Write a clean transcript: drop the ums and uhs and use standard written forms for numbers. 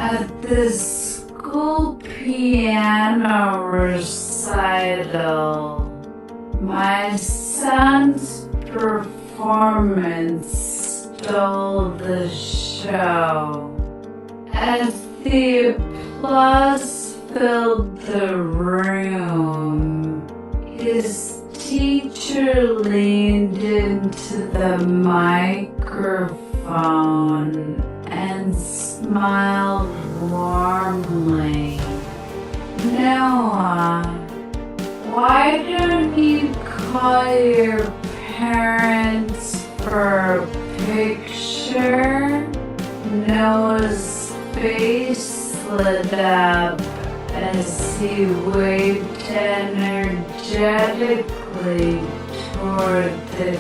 At the school piano recital, my son's performance stole the show. As the applause filled the room, his teacher leaned into the microphone and smiled warmly. "Noah, why don't you call your parents for a picture?" Noah's face lit up as he waved energetically toward the